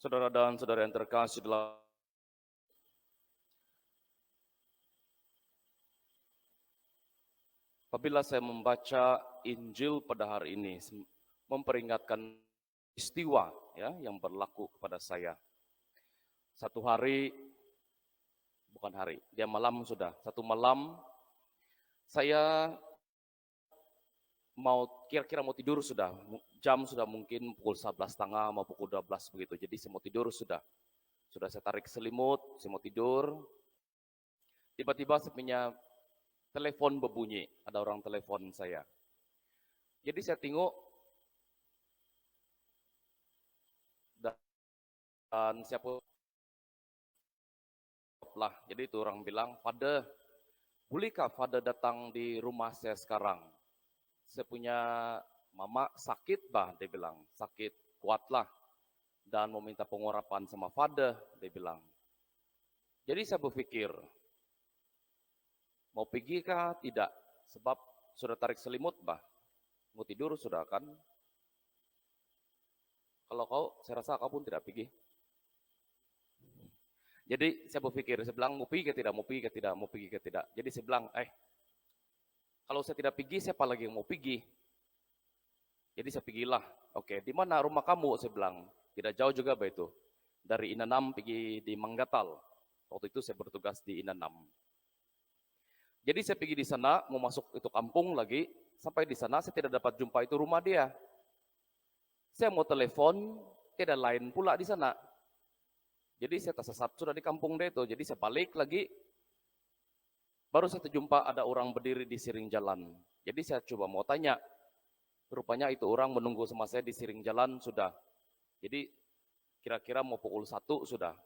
Saudara dan saudara yang terkasih dalam apabila saya membaca Injil pada hari ini memperingatkan peristiwa yang berlaku kepada saya. Satu hari, bukan hari, dia malam sudah. Satu malam saya kira-kira mau tidur sudah. Jam sudah mungkin pukul 11.30 mau pukul 12 begitu. Jadi saya mau tidur sudah. Sudah saya tarik selimut, saya mau tidur. Tiba-tiba saya punya telepon berbunyi, ada orang telepon saya. Jadi saya tengok dan siapa lah. Jadi itu orang bilang, "Father, bolehkah Father datang di rumah saya sekarang? Saya punya mama sakit bah," dia bilang, "sakit kuatlah dan mau minta pengurapan sama Father," dia bilang. Jadi saya berpikir, mau pergi kah? Tidak, sebab sudah tarik selimut bah, mau tidur sudah kan. Kalau kau, saya rasa kau pun tidak pergi. Jadi saya berpikir, saya bilang mau pergi ke tidak, mau pergi ke tidak, mau pergi ke tidak. Jadi saya bilang, kalau saya tidak pergi, siapa lagi yang mau pergi? Jadi saya pergilah. Oke, di mana rumah kamu? Saya bilang, tidak jauh juga bah itu. Dari Inanam pergi di Manggatal. Waktu itu saya bertugas di Inanam. Jadi saya pergi di sana, mau masuk itu kampung lagi. Sampai di sana saya tidak dapat jumpa itu rumah dia. Saya mau telepon, tidak lain pula di sana. Jadi saya tersesat sudah di kampung dia itu. Jadi saya balik lagi. Baru saya terjumpa ada orang berdiri di siring jalan. Jadi saya coba mau tanya. Rupanya itu orang menunggu sama saya di siring jalan sudah. Jadi kira-kira mau pukul 1 sudah.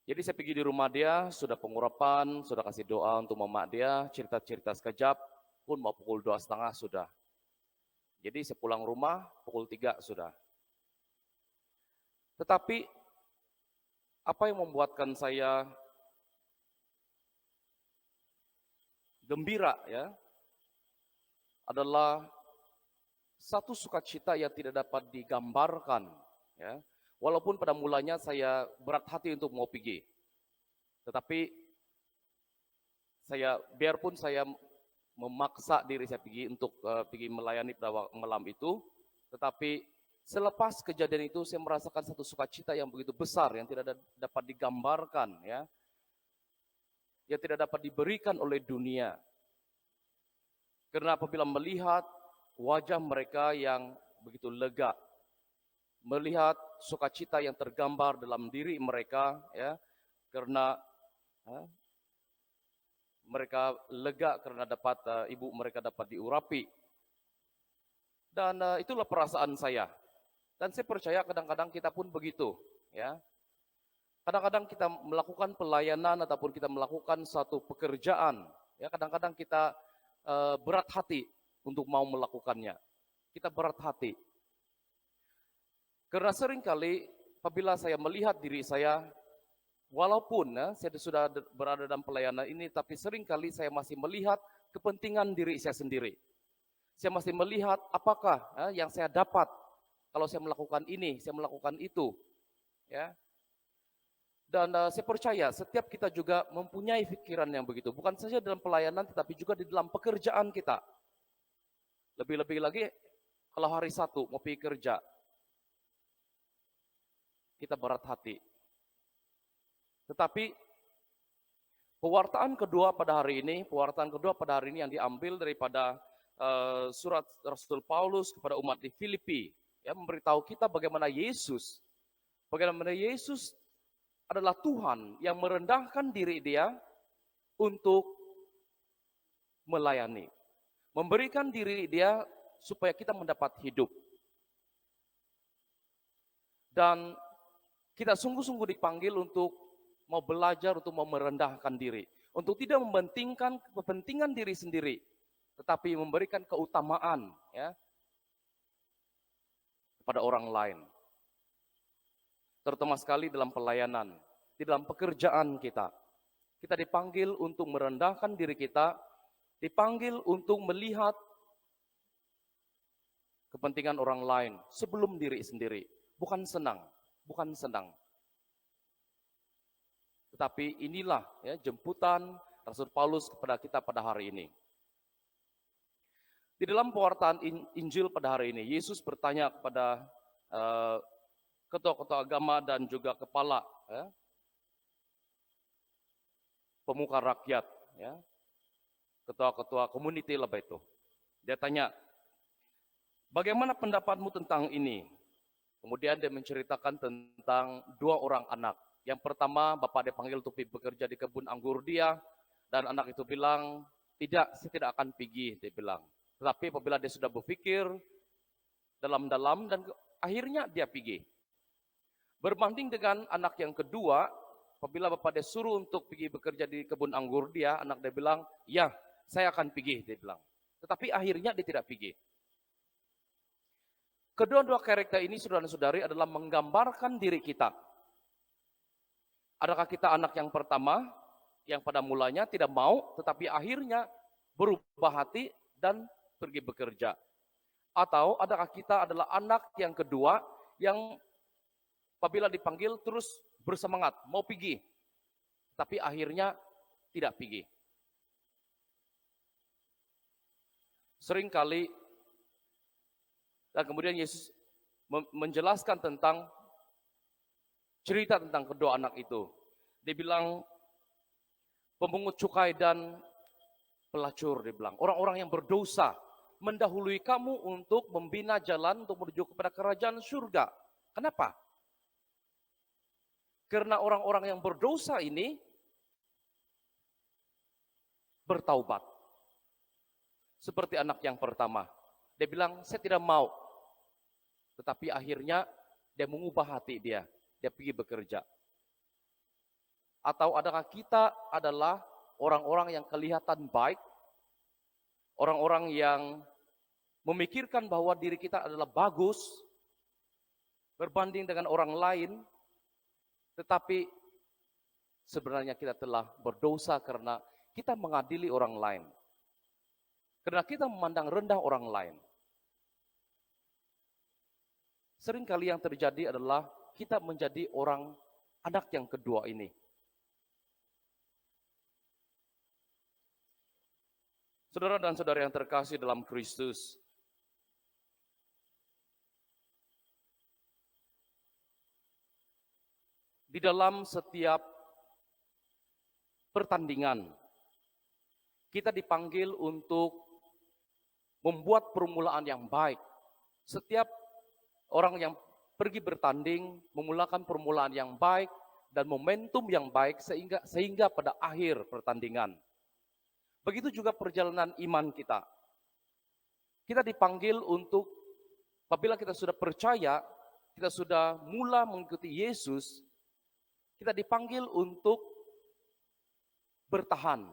Jadi saya pergi di rumah dia, sudah pengurapan, sudah kasih doa untuk mama dia, cerita-cerita sekejap, pun mau pukul 2.30 sudah. Jadi saya pulang rumah pukul 3 sudah. Tetapi apa yang membuatkan saya gembira adalah satu sukacita yang tidak dapat digambarkan Walaupun pada mulanya saya berat hati untuk mau pergi. Tetapi biarpun saya memaksa diri saya pergi untuk pergi melayani pada malam itu, tetapi selepas kejadian itu saya merasakan satu sukacita yang begitu besar yang tidak dapat digambarkan yang tidak dapat diberikan oleh dunia. Karena apabila melihat wajah mereka yang begitu lega, melihat sukacita yang tergambar dalam diri mereka karena mereka lega karena dapat ibu mereka dapat diurapi. Dan itulah perasaan saya. Dan saya percaya kadang-kadang kita pun begitu Kadang-kadang kita melakukan pelayanan ataupun kita melakukan satu pekerjaan kadang-kadang kita berat hati untuk mau melakukannya. Kita berat hati. Karena seringkali apabila saya melihat diri saya, walaupun saya sudah berada dalam pelayanan ini, tapi seringkali saya masih melihat kepentingan diri saya sendiri. Saya masih melihat apakah yang saya dapat kalau saya melakukan ini, saya melakukan itu. Dan saya percaya setiap kita juga mempunyai pikiran yang begitu. Bukan saja dalam pelayanan, tetapi juga di dalam pekerjaan kita. Lebih-lebih lagi kalau hari Sabtu mau pergi kerja, kita berat hati. Tetapi pewartaan kedua pada hari ini yang diambil daripada surat Rasul Paulus kepada umat di Filipi, memberitahu kita bagaimana Yesus adalah Tuhan yang merendahkan diri dia untuk melayani. Memberikan diri dia supaya kita mendapat hidup. Dan kita sungguh-sungguh dipanggil untuk mau belajar, untuk mau merendahkan diri. Untuk tidak mementingkan kepentingan diri sendiri, tetapi memberikan keutamaan kepada orang lain. Terutama sekali dalam pelayanan, di dalam pekerjaan kita. Kita dipanggil untuk merendahkan diri kita, dipanggil untuk melihat kepentingan orang lain sebelum diri sendiri. bukan senang, bukan senang. Tetapi inilah ya jemputan Rasul Paulus kepada kita pada hari ini. Di dalam pewartaan Injil pada hari ini, Yesus bertanya kepada ketua-ketua agama dan juga kepala ya, pemuka rakyat, ya, ketua-ketua community lah itu. Dia tanya, bagaimana pendapatmu tentang ini? Kemudian dia menceritakan tentang dua orang anak. Yang pertama, bapak dia panggil untuk bekerja di kebun anggur dia, dan anak itu bilang, tidak, saya tidak akan pergi, dia bilang. Tetapi apabila dia sudah berpikir dalam-dalam dan akhirnya dia pergi. Berbanding dengan anak yang kedua, apabila bapak dia suruh untuk pergi bekerja di kebun anggur dia, anak dia bilang, ya, saya akan pergi, dia bilang. Tetapi akhirnya dia tidak pergi. Kedua-dua karakter ini, saudara-saudari, adalah menggambarkan diri kita. Adakah kita anak yang pertama, yang pada mulanya tidak mau, tetapi akhirnya berubah hati dan pergi bekerja? Atau adakah kita adalah anak yang kedua, yang apabila dipanggil terus bersemangat, mau pergi, tapi akhirnya tidak pergi? Seringkali, dan kemudian Yesus menjelaskan tentang cerita tentang kedua anak itu. Dia bilang, pemungut cukai dan pelacur, dia bilang, orang-orang yang berdosa mendahului kamu untuk membina jalan untuk menuju kepada kerajaan surga. Kenapa? Karena orang-orang yang berdosa ini bertaubat. Seperti anak yang pertama. Dia bilang, saya tidak mau. Tetapi akhirnya dia mengubah hati dia. Dia pergi bekerja. Atau adakah kita adalah orang-orang yang kelihatan baik, orang-orang yang memikirkan bahwa diri kita adalah bagus berbanding dengan orang lain, tetapi sebenarnya kita telah berdosa karena kita mengadili orang lain, karena kita memandang rendah orang lain. Seringkali yang terjadi adalah kita menjadi orang anak yang kedua ini. Saudara dan saudara yang terkasih dalam Kristus, di dalam setiap pertandingan, kita dipanggil untuk membuat permulaan yang baik. Setiap orang yang pergi bertanding memulakan permulaan yang baik dan momentum yang baik sehingga pada akhir pertandingan. Begitu juga perjalanan iman kita. Kita dipanggil untuk, apabila kita sudah percaya, kita sudah mula mengikuti Yesus, kita dipanggil untuk bertahan,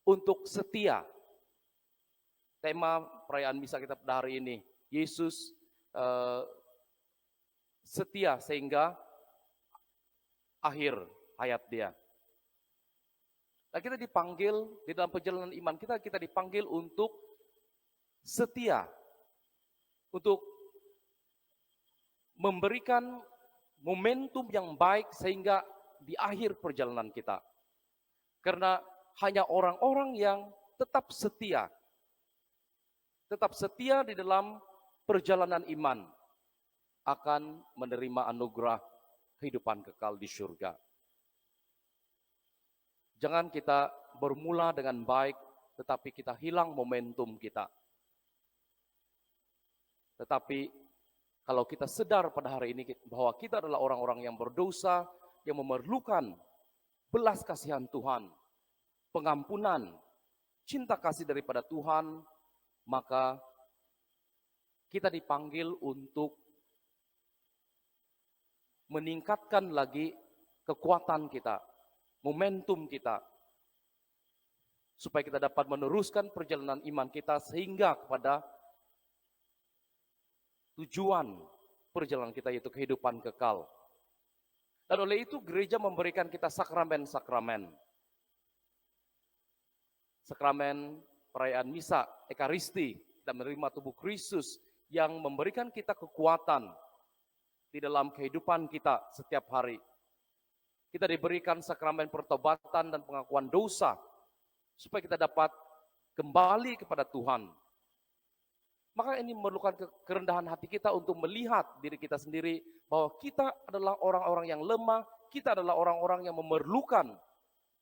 untuk setia. Tema perayaan misa kita pada hari ini, Yesus setia sehingga akhir hayat dia. Nah, kita dipanggil di dalam perjalanan iman kita dipanggil untuk setia, untuk memberikan momentum yang baik sehingga di akhir perjalanan kita. Karena hanya orang-orang yang tetap setia di dalam perjalanan iman akan menerima anugerah kehidupan kekal di surga. Jangan kita bermula dengan baik, tetapi kita hilang momentum kita. Tetapi kalau kita sadar pada hari ini bahwa kita adalah orang-orang yang berdosa, yang memerlukan belas kasihan Tuhan, pengampunan, cinta kasih daripada Tuhan, maka kita dipanggil untuk meningkatkan lagi kekuatan kita, momentum kita, supaya kita dapat meneruskan perjalanan iman kita sehingga kepada tujuan perjalanan kita, yaitu kehidupan kekal. Dan oleh itu gereja memberikan kita sakramen-sakramen. Sakramen perayaan misa, ekaristi, dan menerima tubuh Kristus yang memberikan kita kekuatan di dalam kehidupan kita setiap hari. Kita diberikan sakramen pertobatan dan pengakuan dosa supaya kita dapat kembali kepada Tuhan. Maka ini memerlukan kerendahan hati kita untuk melihat diri kita sendiri bahwa kita adalah orang-orang yang lemah, kita adalah orang-orang yang memerlukan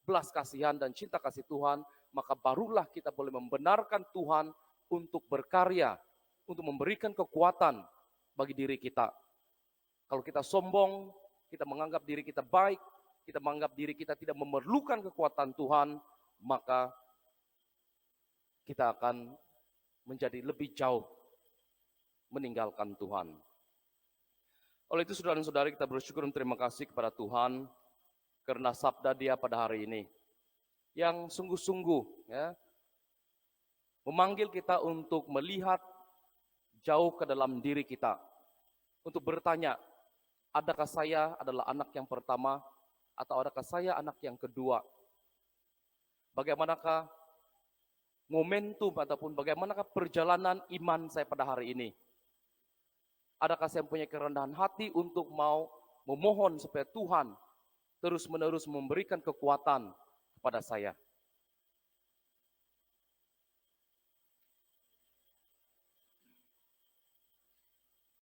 belas kasihan dan cinta kasih Tuhan, maka barulah kita boleh membenarkan Tuhan untuk berkarya, untuk memberikan kekuatan bagi diri kita. Kalau kita sombong, kita menganggap diri kita baik, kita menganggap diri kita tidak memerlukan kekuatan Tuhan, maka kita akan menjadi lebih jauh meninggalkan Tuhan. Oleh itu saudara dan saudari, kita bersyukur dan terima kasih kepada Tuhan karena sabda Dia pada hari ini yang sungguh-sungguh ya, memanggil kita untuk melihat jauh ke dalam diri kita, untuk bertanya, adakah saya adalah anak yang pertama atau adakah saya anak yang kedua? Bagaimanakah momentum ataupun bagaimanakah perjalanan iman saya pada hari ini? Adakah saya mempunyai kerendahan hati untuk mau memohon supaya Tuhan terus-menerus memberikan kekuatan kepada saya?